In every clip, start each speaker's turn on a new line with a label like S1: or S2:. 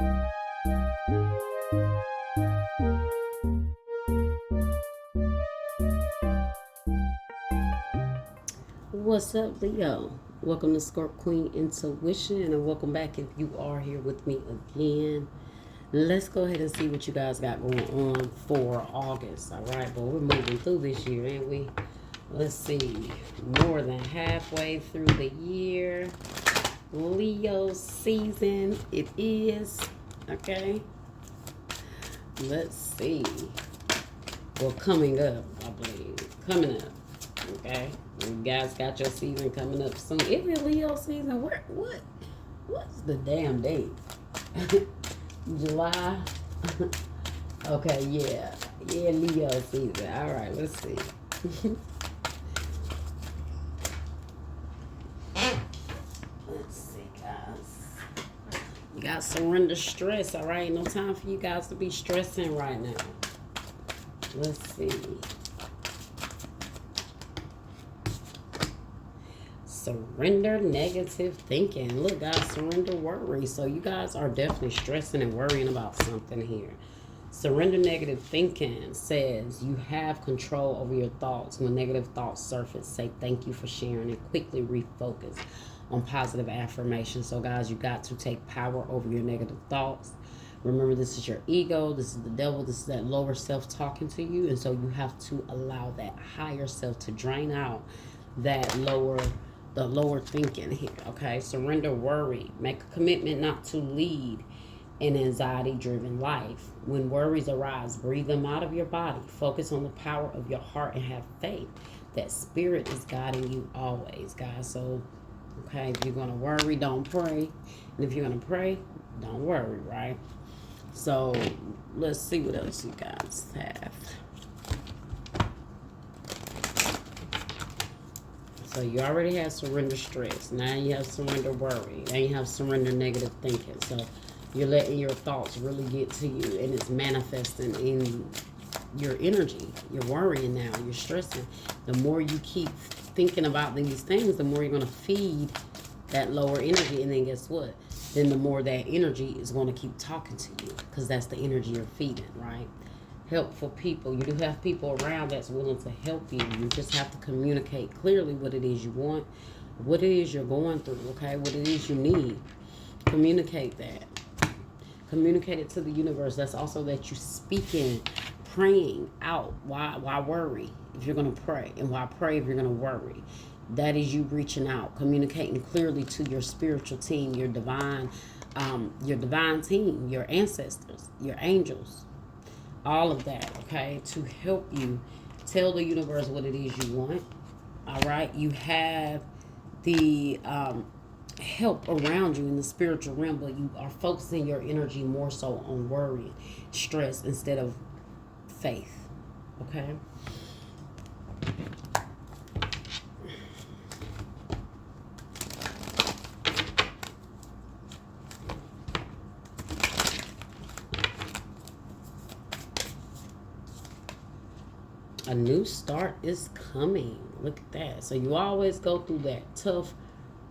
S1: What's up, Leo? Welcome to Scorp Queen Intuition, and welcome back if you are here with me again. Let's go ahead and see what you guys got going on for August. All right, but we're moving through this year, ain't we? Let's see. More than halfway through the year. Leo season it is. Okay. Let's see. Well, coming up, I believe. Coming up. Okay. You guys got your season coming up soon. Is it Leo season? What's the damn date? July. Okay, yeah. Yeah, Leo season. Alright, let's see. Let's see, guys. You got surrender stress, alright? No time for you guys to be stressing right now. Let's see. Surrender negative thinking. Look, guys, surrender worry. So you guys are definitely stressing and worrying about something here. Surrender negative thinking says you have control over your thoughts. When negative thoughts surface, say thank you for sharing and quickly refocus on positive affirmation. So guys, you got to take power over your negative thoughts. Remember, this is your ego, this is the devil, this is that lower self talking to you, and so you have to allow that higher self to drain out that lower thinking here. Okay, surrender worry. Make a commitment not to lead an anxiety driven life. When worries arise, breathe them out of your body. Focus on the power of your heart and have faith that spirit is guiding you always, guys. So okay, if you're gonna worry, don't pray, and if you're gonna pray, don't worry, right? So let's see what else you guys have. So you already have surrender stress. Now you have surrender worry. Now you have surrender negative thinking. So you're letting your thoughts really get to you, and it's manifesting in your energy. You're worrying now. You're stressing. The more you keep thinking about these things, the more you're going to feed that lower energy. And then guess what? Then the more that energy is going to keep talking to you, because that's the energy you're feeding, right? Helpful people. You do have people around that's willing to help you. You just have to communicate clearly what it is you want, what it is you're going through, okay? What it is you need. Communicate that. Communicate it to the universe. That's also that you speaking, praying out. Why worry if you're going to pray? And why pray if you're going to worry? That is you reaching out, communicating clearly to your spiritual team, your divine team, your ancestors, your angels, all of that, okay, to help you tell the universe what it is you want. All right, you have the help around you in the spiritual realm, but you are focusing your energy more so on worry, stress, instead of faith, okay? A new start is coming. Look at that. So you always go through that tough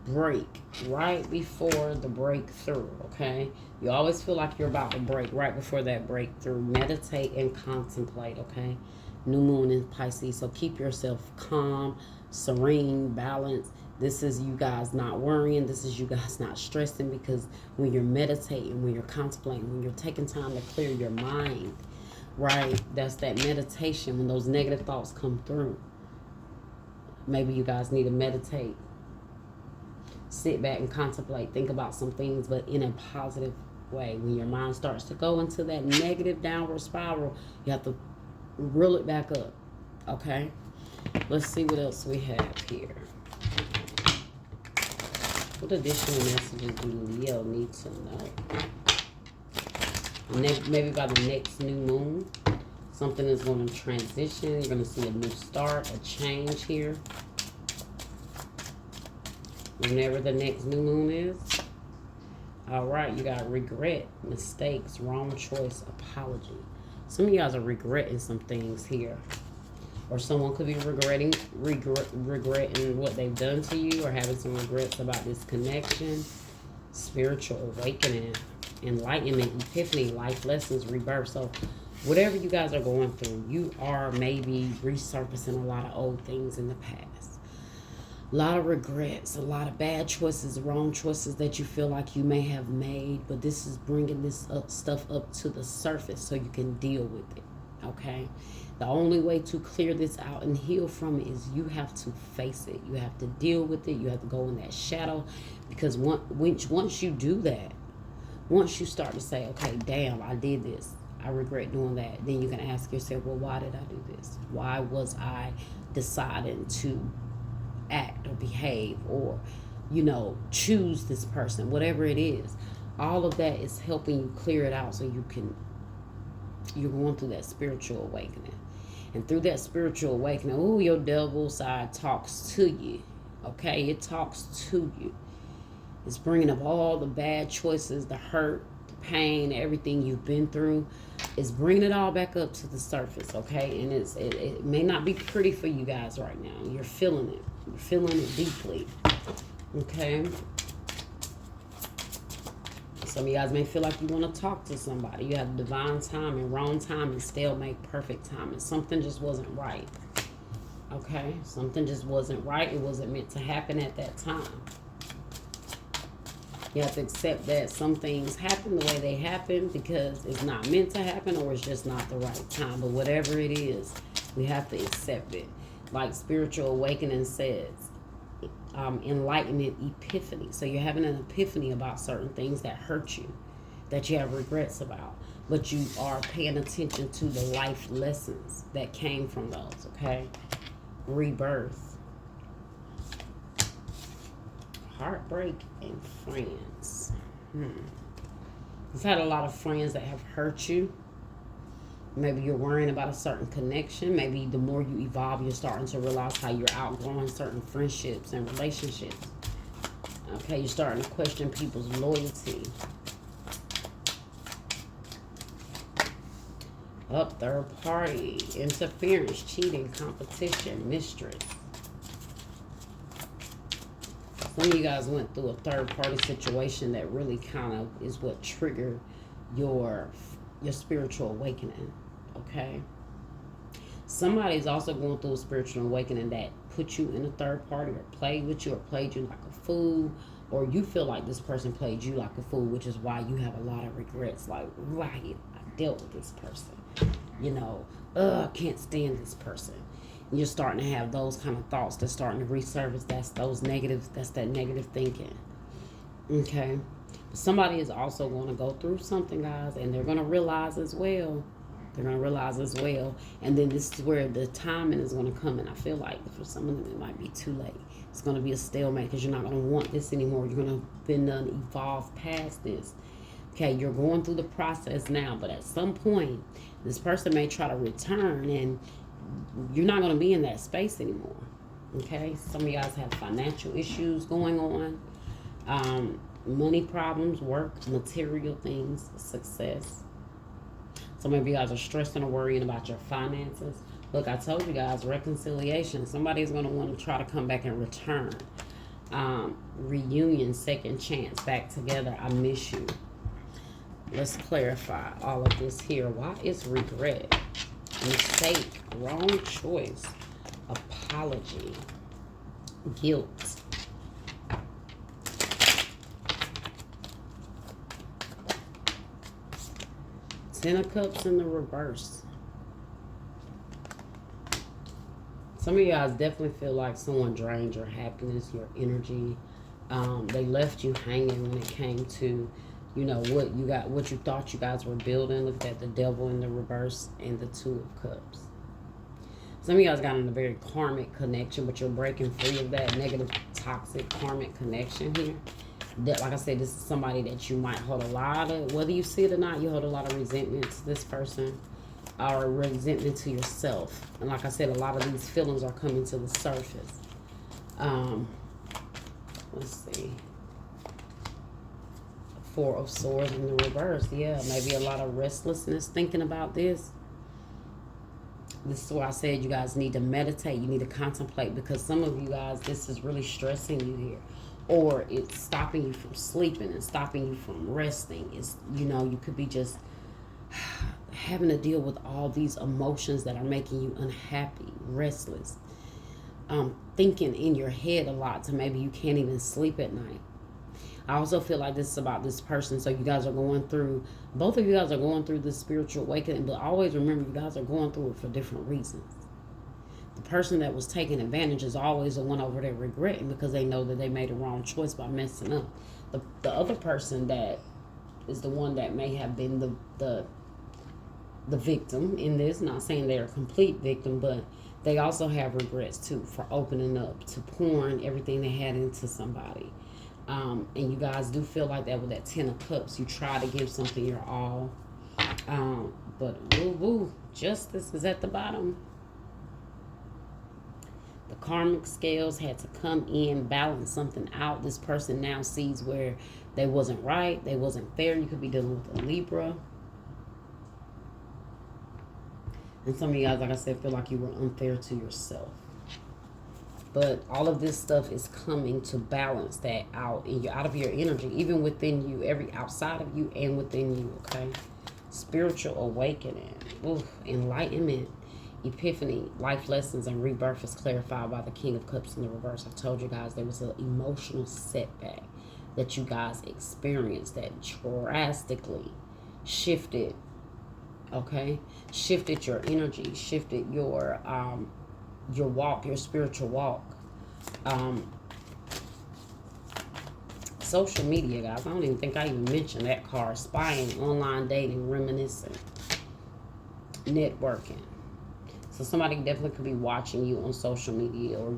S1: break right before the breakthrough, okay? You always feel like you're about to break right before that breakthrough. Meditate and contemplate, okay? New moon in Pisces. So keep yourself calm, serene, balanced. This is you guys not worrying. This is you guys not stressing, because when you're meditating, when you're contemplating, when you're taking time to clear your mind, right? That's that meditation when those negative thoughts come through. Maybe you guys need to meditate. Sit back and contemplate. Think about some things, but in a positive way. When your mind starts to go into that negative downward spiral, you have to reel it back up. Okay? Let's see what else we have here. What additional messages do Leo need to know? Maybe by the next new moon, something is going to transition. You're going to see a new start, a change here. Whenever the next new moon is. All right, you got regret, mistakes, wrong choice, apology. Some of you guys are regretting some things here. Or someone could be regretting what they've done to you, or having some regrets about this connection. Spiritual awakening. enlightenment, epiphany, life lessons, rebirth. So whatever you guys are going through, you are maybe resurfacing a lot of old things in the past. A lot of regrets, a lot of bad choices, wrong choices that you feel like you may have made, but this is bringing this stuff up to the surface so you can deal with it, okay? The only way to clear this out and heal from it is you have to face it. You have to deal with it. You have to go in that shadow, because once you do that, once you start to say, okay, damn, I did this, I regret doing that, then you can ask yourself, well, why did I do this? Why was I deciding to act or behave or, choose this person? Whatever it is, all of that is helping you clear it out so you're going through that spiritual awakening. And through that spiritual awakening, your devil side talks to you. Okay? It talks to you. It's bringing up all the bad choices, the hurt, the pain, everything you've been through. It's bringing it all back up to the surface, okay? And it may not be pretty for you guys right now. You're feeling it. You're feeling it deeply, okay? Some of you guys may feel like you want to talk to somebody. You have divine timing, wrong timing, stalemate, perfect timing. Something just wasn't right. Okay? Something just wasn't right. It wasn't meant to happen at that time. You have to accept that some things happen the way they happen because it's not meant to happen or it's just not the right time. But whatever it is, we have to accept it. Like Spiritual Awakening says, enlightenment, epiphany. So you're having an epiphany about certain things that hurt you, that you have regrets about, but you are paying attention to the life lessons that came from those, okay? Rebirth, heartbreak, and friends. You've had a lot of friends that have hurt you. Maybe you're worrying about a certain connection. Maybe the more you evolve, you're starting to realize how you're outgrowing certain friendships and relationships. Okay, you're starting to question people's loyalty. Third party, interference, cheating, competition, mistress. Some of you guys went through a third party situation that really kind of is what triggered your spiritual awakening, okay? Somebody's also going through a spiritual awakening that put you in a third party or played with you or played you like a fool, or you feel like this person played you like a fool, which is why you have a lot of regrets. Like, right, I dealt with this person. I can't stand this person. And you're starting to have those kind of thoughts that's starting to resurface. That's that negative thinking, okay? Somebody is also going to go through something, guys, and they're going to realize as well. And then this is where the timing is going to come in. I feel like for some of them, it might be too late. It's going to be a stalemate because you're not going to want this anymore. You're going to evolve past this. Okay, you're going through the process now, but at some point, this person may try to return, and you're not going to be in that space anymore. Okay, some of you guys have financial issues going on. Money problems, work, material things, success. Some of you guys are stressing or worrying about your finances. Look, I told you guys, reconciliation. Somebody's going to want to try to come back and return. Reunion, second chance, back together. I miss you. Let's clarify all of this here. Why is regret, mistake, wrong choice, apology, guilt? Ten of Cups in the reverse. Some of you guys definitely feel like someone drained your happiness, your energy. They left you hanging when it came to, what you thought you guys were building. Look at the Devil in the reverse and the Two of Cups. Some of you guys got in a very karmic connection, but you're breaking free of that negative, toxic, karmic connection here. That, like I said, this is somebody that you might hold a lot of, whether you see it or not, you hold a lot of resentment to this person, or resentment to yourself. And like I said, a lot of these feelings are coming to the surface. Let's see. Four of Swords in the reverse. Yeah, maybe a lot of restlessness thinking about this. This is why I said you guys need to meditate. You need to contemplate, because some of you guys, this is really stressing you here. or it's stopping you from sleeping and stopping you from resting. It's, you know, you could be just having to deal with all these emotions that are making you unhappy, restless, thinking in your head a lot, so maybe you can't even sleep at night. I also feel like this is about this person. So you guys are going through, both of you guys are going through this spiritual awakening, but always remember you guys are going through it for different reasons. The person that was taking advantage is always the one over there regretting because they know that they made a wrong choice by messing up. The other person that is the one that may have been the victim in this, not saying they're a complete victim, but they also have regrets too for opening up, to pouring everything they had into somebody. And you guys do feel like that with that 10 of Cups. You try to give something your all. But woo, justice is at the bottom. The karmic scales had to come in, balance something out. This person now sees where they wasn't right, they wasn't fair. You could be dealing with a Libra. And some of you guys, like I said, feel like you were unfair to yourself. But all of this stuff is coming to balance that out in you, out of your energy, even within you, every outside of you and within you, okay? Spiritual awakening, enlightenment, epiphany, life lessons, and rebirth is clarified by the King of Cups in the reverse. I told you guys there was an emotional setback that you guys experienced that drastically shifted, okay? Shifted your energy, shifted your walk, your spiritual walk. Social media, guys. I don't even think I even mentioned that card. Spying, online dating, reminiscing, networking. So somebody definitely could be watching you on social media, or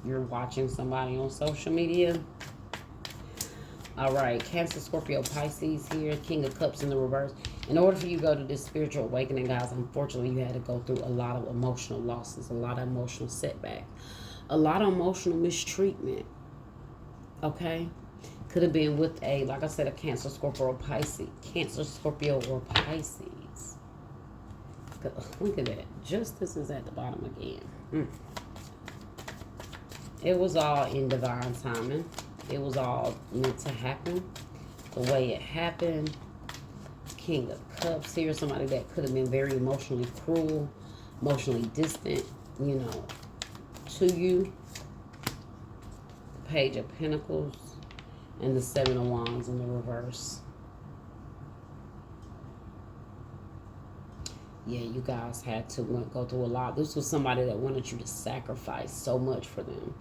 S1: you're watching somebody on social media. All right, Cancer, Scorpio, Pisces here. King of Cups in the reverse. In order for you to go to this spiritual awakening, guys, unfortunately, you had to go through a lot of emotional losses, a lot of emotional setbacks, a lot of emotional mistreatment, okay? Could have been with a, like I said, a Cancer, Scorpio, or Pisces. Cancer, Scorpio, or Pisces. Look at that. Justice is at the bottom again. It was all in divine timing. It was all meant to happen the way it happened. King of Cups here. Somebody that could have been very emotionally cruel, emotionally distant, you know, to you. The Page of Pentacles and the Seven of Wands in the reverse. Yeah, you guys had to go through a lot. This was somebody that wanted you to sacrifice so much for them.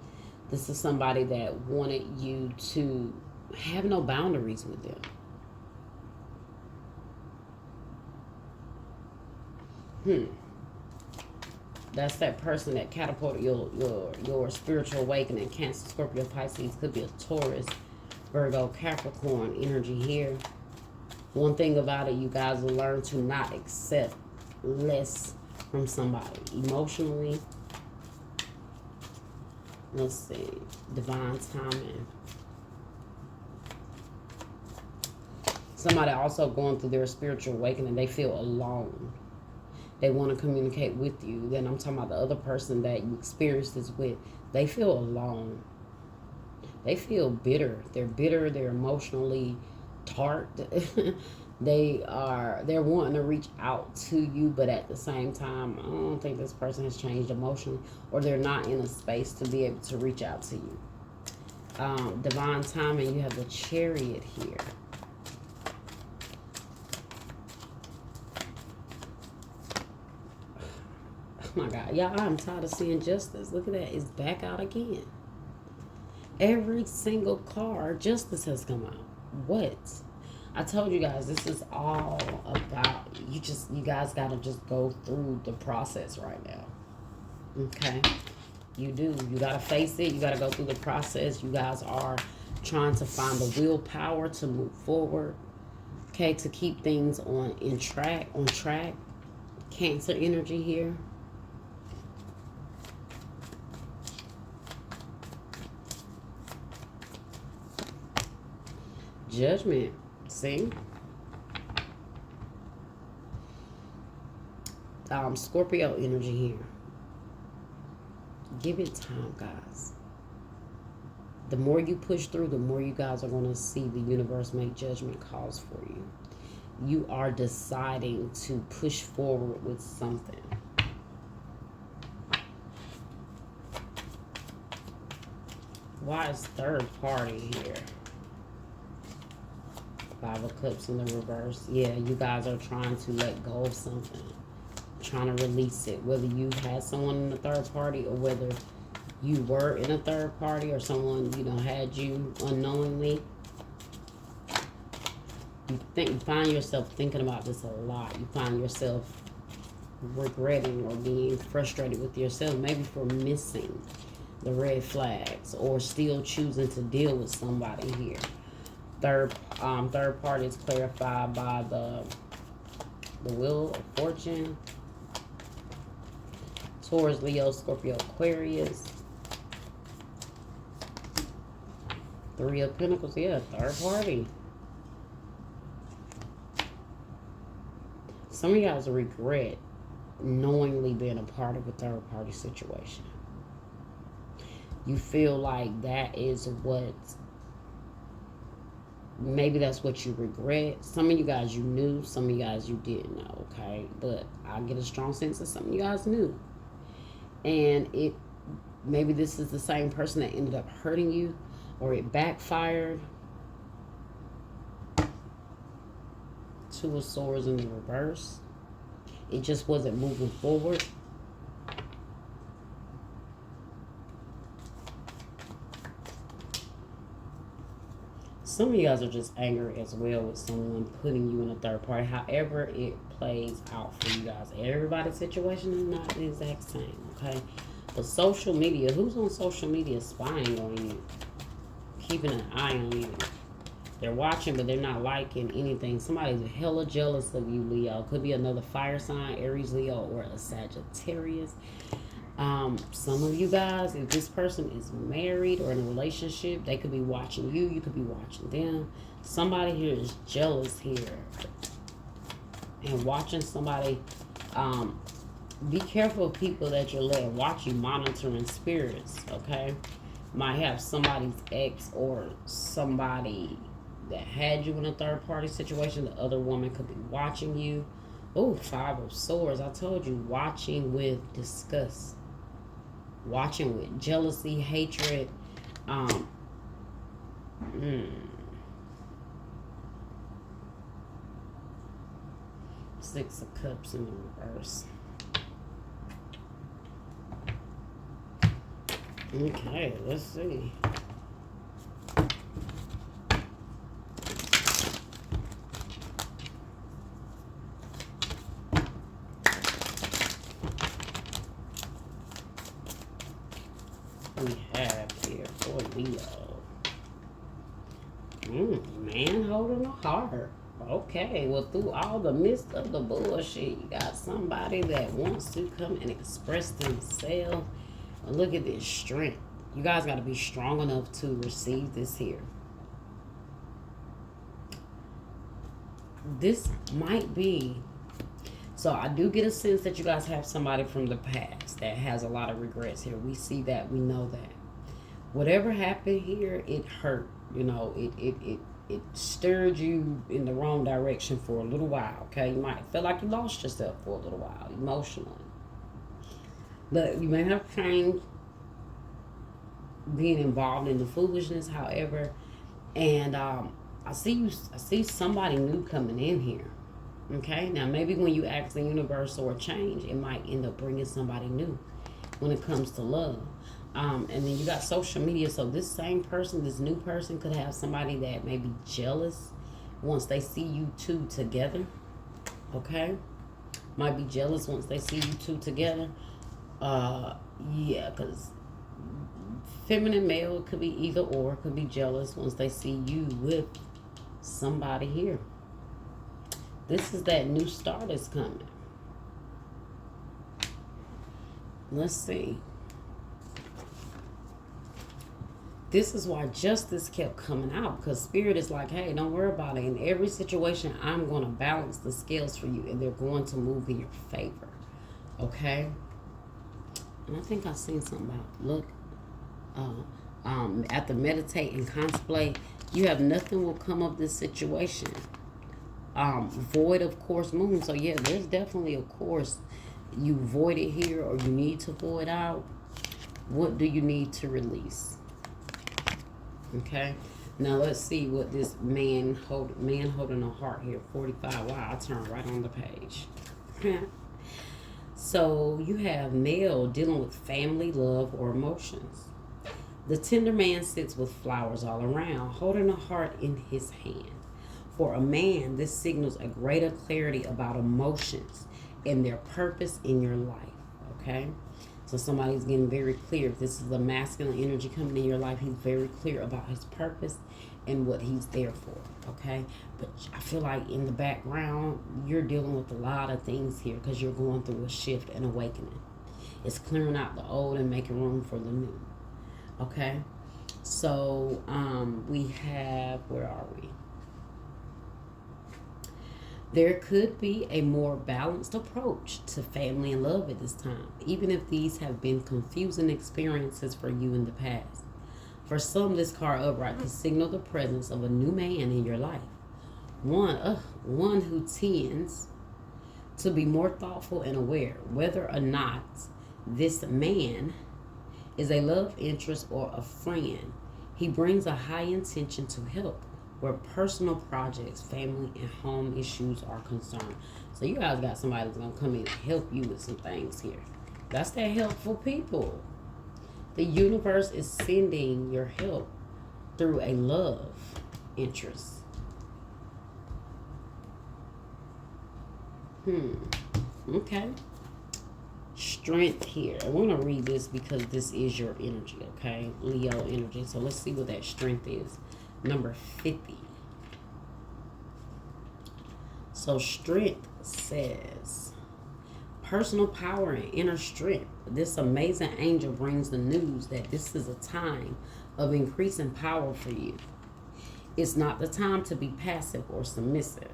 S1: This is somebody that wanted you to have no boundaries with them. That's that person that catapulted your spiritual awakening. Cancer, Scorpio, Pisces. Could be a Taurus, Virgo, Capricorn energy here. One thing about it, you guys will learn to not accept less from somebody emotionally. Let's see. Divine timing. Somebody also going through their spiritual awakening. They feel alone. They want to communicate with you. Then I'm talking about the other person that you experienced this with. They feel alone. They feel bitter. They're bitter. They're emotionally tart. They're wanting to reach out to you, but at the same time, I don't think this person has changed emotionally, or they're not in a space to be able to reach out to you. Divine timing, you have the Chariot here. Oh my God, y'all, I'm tired of seeing justice. Look at that, it's back out again. Every single card, justice has come out. What? I told you guys, this is all about, you guys got to just go through the process right now. Okay? You do. You got to face it. You got to go through the process. You guys are trying to find the willpower to move forward. Okay? To keep things on track. Cancer energy here. Judgment. See? Scorpio energy here. Give it time, guys. The more you push through, the more you guys are going to see the universe make judgment calls for you. You are deciding to push forward with something. Why is third party here? Five of Cups in the reverse. Yeah, you guys are trying to let go of something. Trying to release it. Whether you had someone in the third party or whether you were in a third party or someone, you know, had you unknowingly. You find yourself thinking about this a lot. You find yourself regretting or being frustrated with yourself, maybe for missing the red flags or still choosing to deal with somebody here. Third party is clarified by the Wheel of Fortune. Taurus, Leo, Scorpio, Aquarius. Three of Pentacles, yeah, third party. Some of you guys regret knowingly being a part of a third party situation. You feel like that is what, maybe that's what you regret. Some of you guys you knew, some of you guys you didn't know, okay? But I get a strong sense that some of you guys knew. And maybe this is the same person that ended up hurting you, or it backfired. Two of Swords in the reverse. It just wasn't moving forward. Some of you guys are just angry as well with someone putting you in a third party. However it plays out for you guys. Everybody's situation is not the exact same, okay? But social media, who's on social media spying on you? Keeping an eye on you. They're watching, but they're not liking anything. Somebody's hella jealous of you, Leo. Could be another fire sign, Aries, Leo, or a Sagittarius. Some of you guys, if this person is married or in a relationship, they could be watching you. You could be watching them. Somebody here is jealous here. And watching somebody, be careful of people that you're letting watch you, monitoring spirits, okay? Might have somebody's ex or somebody that had you in a third party situation. The other woman could be watching you. Oh, Five of Swords. I told you, watching with disgust. Watching with jealousy, hatred. Six of Cups in the reverse. Okay, let's see. We have here for Leo. Man holding a heart. Okay, well, through all the midst of the bullshit, you got somebody that wants to come and express themselves. Look at this strength. You guys got to be strong enough to receive this here. This might be... So I do get a sense that you guys have somebody from the past that has a lot of regrets here. We see that. We know that. Whatever happened here, it hurt. You know, it stirred you in the wrong direction for a little while, okay? You might feel like you lost yourself for a little while, emotionally. But you may have changed being involved in the foolishness, however. And I see somebody new coming in here. Okay? Now, maybe when you ask the universe or change, it might end up bringing somebody new when it comes to love. And then you got social media. So this same person, this new person, could have somebody that may be jealous once they see you two together. Okay? Might be jealous once they see you two together. Yeah, because feminine, male, could be either or, could be jealous once they see you with somebody here. This is that new start that's coming. Let's see. This is why justice kept coming out, because Spirit is like, hey, don't worry about it. In every situation, I'm going to balance the scales for you, and they're going to move in your favor. Okay? And I think I've seen something about, look, After meditate and contemplate, you have nothing will come of this situation. Void of course moon. So yeah, there's definitely a course you voided here, or you need to void out. What do you need to release? Okay. Now let's see what this man holding a heart here. 45. Wow, I turned right on the page. So you have male dealing with family, love, or emotions. The tender man sits with flowers all around, holding a heart in his hand. For a man, this signals a greater clarity about emotions and their purpose in your life. Okay? So somebody's getting very clear. If this is a masculine energy coming in your life, he's very clear about his purpose and what he's there for. Okay? But I feel like in the background, you're dealing with a lot of things here because you're going through a shift and awakening. It's clearing out the old and making room for the new. Okay? So we have, where are we? There could be a more balanced approach to family and love at this time, even if these have been confusing experiences for you in the past. For some, this card upright could signal the presence of a new man in your life. One who tends to be more thoughtful and aware, whether or not this man is a love interest or a friend. He brings a high intention to help where personal projects, family, and home issues are concerned. So you guys got somebody that's going to come in and help you with some things here. That's that helpful people. The universe is sending your help through a love interest. Okay. Strength here. I want to read this because this is your energy, okay? Leo energy. So let's see what that strength is. Number 50. So strength says personal power and inner strength. This amazing angel brings the news that this is a time of increasing power for you. It's not the time to be passive or submissive,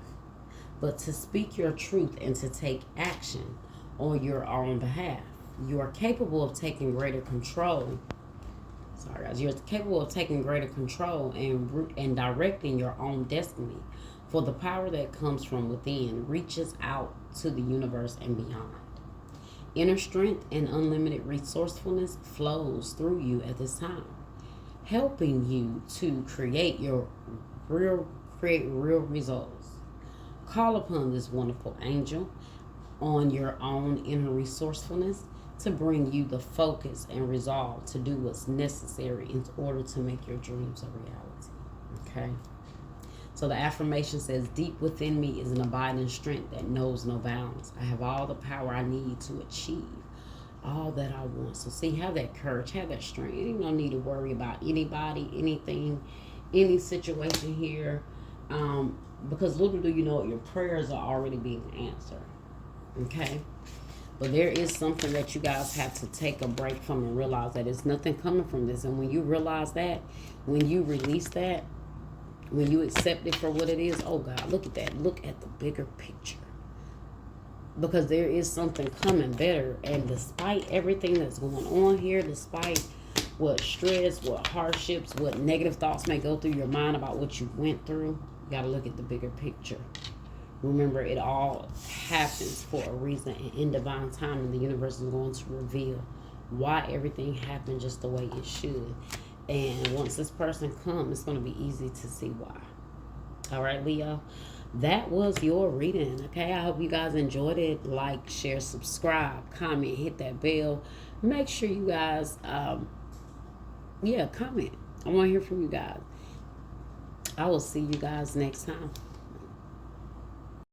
S1: but to speak your truth and to take action on your own behalf. You are capable of taking greater control. Sorry guys, you're capable of taking greater control and directing your own destiny. For the power that comes from within reaches out to the universe and beyond. Inner strength and unlimited resourcefulness flows through you at this time, helping you to create real results. Call upon this wonderful angel on your own inner resourcefulness to bring you the focus and resolve to do what's necessary in order to make your dreams a reality. Okay? So the affirmation says, deep within me is an abiding strength that knows no bounds. I have all the power I need to achieve all that I want. So see, have that courage, have that strength. You don't need to worry about anybody, anything, any situation here. Because little do you know, your prayers are already being answered. Okay? But there is something that you guys have to take a break from and realize that there's nothing coming from this. And when you realize that, when you release that, when you accept it for what it is, oh God, look at that. Look at the bigger picture. Because there is something coming better. And despite everything that's going on here, despite what stress, what hardships, what negative thoughts may go through your mind about what you went through, you got to look at the bigger picture. Remember, it all happens for a reason, and in divine time, the universe is going to reveal why everything happened just the way it should. And once this person comes, it's going to be easy to see why. All right, Leo, that was your reading. Okay, I hope you guys enjoyed it. Like, share, subscribe, comment, hit that bell. Make sure you guys, comment. I want to hear from you guys. I will see you guys next time.